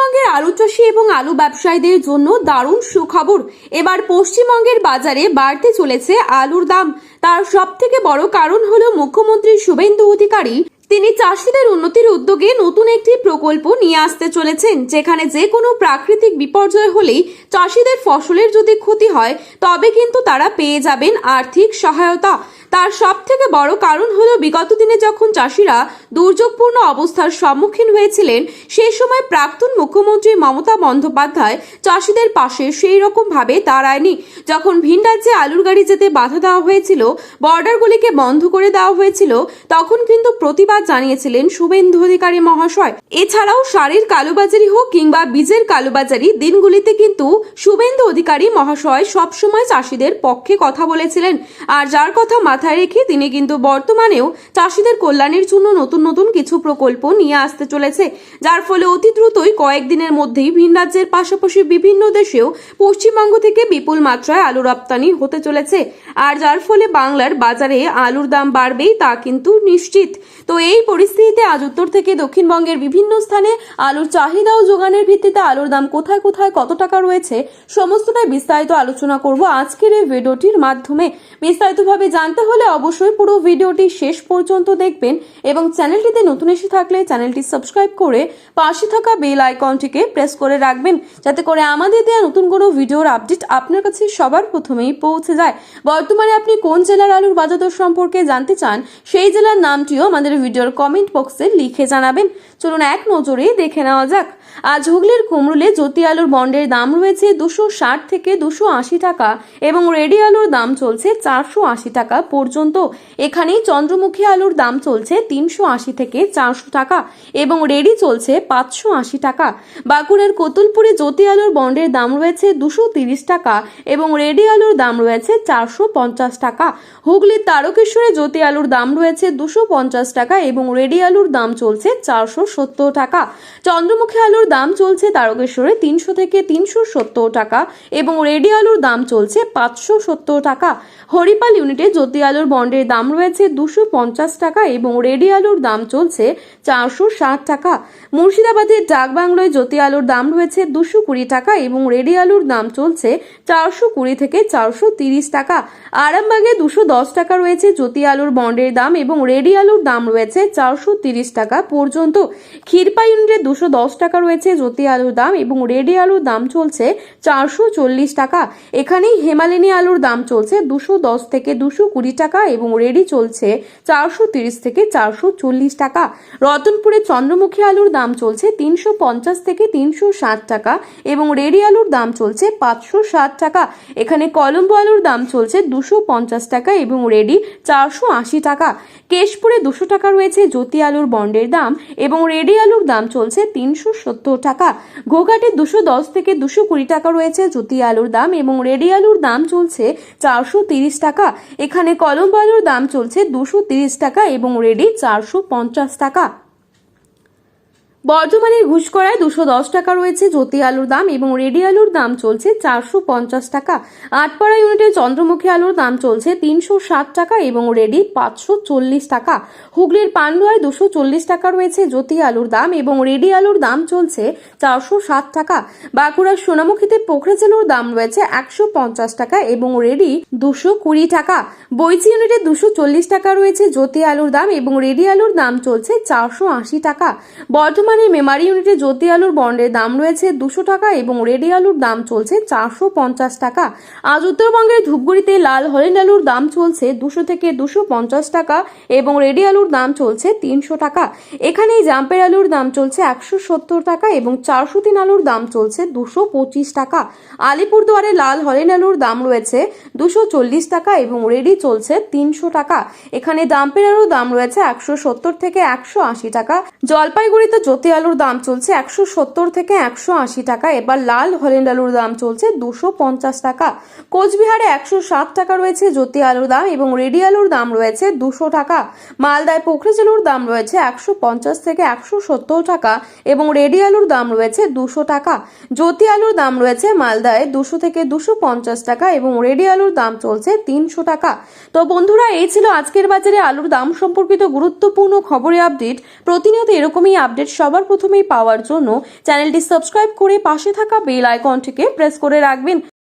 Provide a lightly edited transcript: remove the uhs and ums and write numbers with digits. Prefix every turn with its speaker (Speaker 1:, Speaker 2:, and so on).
Speaker 1: পশ্চিমবঙ্গের আলু চাষী এবং আলু ব্যবসায়ীদের জন্য দারুণ সুখবর। এবার পশ্চিমবঙ্গের বাজারে বাড়তে চলেছে আলুর দাম। তার সবথেকে বড় কারণ হলো মুখ্যমন্ত্রী শুভেন্দু অধিকারী তিনি চাষীদের উন্নতির উদ্যোগে নতুন একটি প্রকল্প নিয়ে আসতে চলেছেন, যেখানে যে কোনো প্রাকৃতিক বিপর্যয় হলেই চাষীদের ফসলের যদি ক্ষতি হয় তবে কিন্তু তারা পেয়ে যাবেন আর্থিক সহায়তা। তার সবথেকে বড় কারণ হলো বিগত দিনে যখন চাষিরা দুর্যোগপূর্ণ অবস্থার সম্মুখীন হয়েছিলেন, সেই সময় প্রাক্তন মুখ্যমন্ত্রী মমতা বন্দ্যোপাধ্যায় চাষীদের পাশে সেই রকম ভাবে দাঁড়ায়নি। যখন ভিন রাজ্যে আলুর গাড়ি যেতে বাধা দেওয়া হয়েছিল, বর্ডারগুলিকে বন্ধ করে দেওয়া হয়েছিল, তখন কিন্তু প্রতিবাদ জানিয়েছিলেন শুভেন্দু অধিকারী মহাশয়। এছাড়াও সারের কালোবাজারি হোক কিংবা বীজের কালোবাজারি, দিনগুলিতে কিন্তু শুভেন্দু অধিকারী মহাশয় সবসময় চাষীদের পক্ষে কথা বলেছিলেন। আর যার কথা মাথায় রেখে তিনি কিন্তু বর্তমানেও চাষীদের কল্যাণের জন্য নতুন নতুন কিছু প্রকল্প নিয়ে আসতে চলেছে, যার ফলে অতি দ্রুতই কয়েকদিনের মধ্যেই ভিন রাজ্যের পাশাপাশি বিভিন্ন দেশেও পশ্চিমবঙ্গ থেকে বিপুল মাত্রায় আলু রপ্তানি হতে চলেছে। আর যার ফলে বাংলার বাজারে আলুর দাম বাড়বেই তা কিন্তু নিশ্চিত। তো এই পরিস্থিতিতে আজ উত্তর থেকে দক্ষিণবঙ্গের বিভিন্ন স্থানে আলুর চাহিদা ও যোগানের ভিত্তিতে আলুর দাম কোথায় কোথায় কত টাকা রয়েছে সমস্তটাই বিস্তারিত আলোচনা করব আজকের এই ভিডিওটির মাধ্যমে। বিস্তারিতভাবে জানতে হলে অবশ্যই পুরো ভিডিওটি শেষ পর্যন্ত দেখবেন এবং চ্যানেলটিতে নতুন এসে থাকলে চ্যানেলটি সাবস্ক্রাইব করে পাশে থাকা বেল আইকনটিকে প্রেস করে রাখবেন, যাতে করে আমাদের দেওয়া নতুন কোনো ভিডিওর আপডেট আপনার কাছে সবার প্রথমেই পৌঁছে যায়। বর্তমানে আপনি কোন জেলার আলুর বাজার দর সম্পর্কে জানতে চান, সেই জেলার নামটিও আমাদের ভিডিওর কমেন্ট বক্সে লিখে জানাবেন। চলুন এক নজরে দেখে নেওয়া যাক। আজ হুগলির কুমরুলে জ্যোতি আলুর বন্ডের দাম রয়েছে 260 থেকে 280 টাকা এবং রেডি আলুর দাম চলছে 480 টাকা পর্যন্ত। এখানেই চন্দ্রমুখী আলুর দাম চলছে 380 থেকে 400 টাকা এবং রেডি চলছে 580 টাকা। বাঁকুড়ার কতুলপুরে জ্যোতি আলুর বন্ডের দাম রয়েছে 230 টাকা এবং রেডি আলুর দাম রয়েছে 450 টাকা। হুগলির তারকেশ্বরে জ্যোতি আলুর দাম রয়েছে 250 টাকা এবং রেডি আলুর দাম চলছে 470 টাকা। চন্দ্রমুখী আলুর দাম চলছে তারকেশ্বরে 300 থেকে 370 টাকা এবং রেডি আলুর দাম চলছে 570 টাকা। হরিপাল ইউনিটে জ্যোতি আলুর বন্ডের দাম রয়েছে 250 টাকা এবং রেডি আলুর দাম চলছে 460 টাকা। মুর্শিদাবাদের ডাকবাংলোয় জ্যোতি আলুর দাম রয়েছে 220 টাকা এবং রেডি আলুর দাম চলছে 420 থেকে 430 টাকা। আরামবাগে 210 টাকা রয়েছে জ্যোতি আলুর বন্ডের দাম এবং রেডি আলুর দাম রয়েছে 430 টাকা পর্যন্ত। ক্ষীরপাই ইউনিটে 210 টাকা রয়েছে জ্যোতি আলুর দাম এবং রেডি আলুর দাম চলছে 440 টাকা। এখানেই হেমালিনী আলুর দাম চলছে 210 থেকে 220 টাকা এবং রেডি চলছে 430 থেকে 440 টাকা। রতনপুরে চন্দ্রমুখী আলুর দাম চলছে 350 থেকে 360 টাকা এবং রেডি আলুর দাম চলছে 560 টাকা। এখানে কলম্বো আলুর দাম চলছে 250 টাকা এবং রেডি 480 টাকা। কেশপুরে 200 টাকা রয়েছে জ্যোতি আলুর বন্ডের দাম এবং রেডি আলুর দাম চলছে 370 টাকা। ঘোঘাটে 210 থেকে 220 টাকা রয়েছে জ্যোতি আলুর দাম এবং রেডি আলুর দাম চলছে 430 টাকা। এখানে কলম্বো আলুর দাম চলছে 230 টাকা এবং রেডি 450 টাকা। বর্ধমানের ঘুষকরায় 210 টাকা রয়েছে জ্যোতি আলুর দাম এবং রেডি আলুর দাম চলছে 450 টাকা। আটপাড়া ইউনিটে চন্দ্রমুখী আলুর দাম চলছে 360 টাকা এবং রেডি 540 টাকা। হুগলির পান্ডুয়ায় 240 টাকা রয়েছে জ্যোতি আলুর দাম এবং রেডি আলুর দাম চলছে 460 টাকা। বাঁকুড়ার সোনামুখীতে পোখরাজ আলুর দাম রয়েছে 150 টাকা এবং রেডি 220 টাকা। বৈচি ইউনিটে 240 টাকা রয়েছে জ্যোতি আলুর দাম এবং রেডি আলুর দাম চলছে 480 টাকা। বর্ধমান মেমারি ইউনিটে জ্যোতি আলুর বন্ডের দাম রয়েছে 200 টাকা এবং রেডি আলুর দাম চলছে 450 টাকা। আজ উত্তরবঙ্গের ধূপগুড়িতে লাল হল্যান্ড আলুর দাম চলছে 200 থেকে 250 টাকা এবং রেডি আলুর দাম চলছে 300 টাকা। এখানেই জাম্পের আলুর দাম চলছে 170 টাকা এবং 403 আলুর দাম চলছে 225 টাকা। আলিপুরদুয়ারে লাল হল্যান্ড আলুর দাম রয়েছে 240 টাকা এবং রেডি চলছে 300 টাকা। এখানে জাম্পের আলুর দাম রয়েছে 170 থেকে 180 টাকা। জলপাইগুড়িতে জ্যোতি আলুর দাম চলছে 170 থেকে 180 টাকা। এবার লাল হল্যান্ড আলুর দাম চলছে 250 টাকা। কোচবিহারে 160 টাকা রয়েছে জ্যোতি আলুর দাম এবং রেডি আলুর দাম রয়েছে 200 টাকা। মালদায় পোখরাজ আলুর দাম রয়েছে 150 থেকে 170 টাকা এবং রেডি আলুর দাম রয়েছে 200 টাকা। জ্যোতি আলুর দাম রয়েছে মালদায় 200 থেকে 250 টাকা এবং রেডি আলুর দাম চলছে 300 টাকা। তো বন্ধুরা, এই ছিল আজকের বাজারে আলুর দাম সম্পর্কিত গুরুত্বপূর্ণ খবরের আপডেট। প্রতিনিয়ত এরকমই আপডেট সব সবার প্রথমেই পাওয়ার জন্য চ্যানেলটি সাবস্ক্রাইব করে পাশে থাকা বেল আইকনটিকে প্রেস করে রাখবেন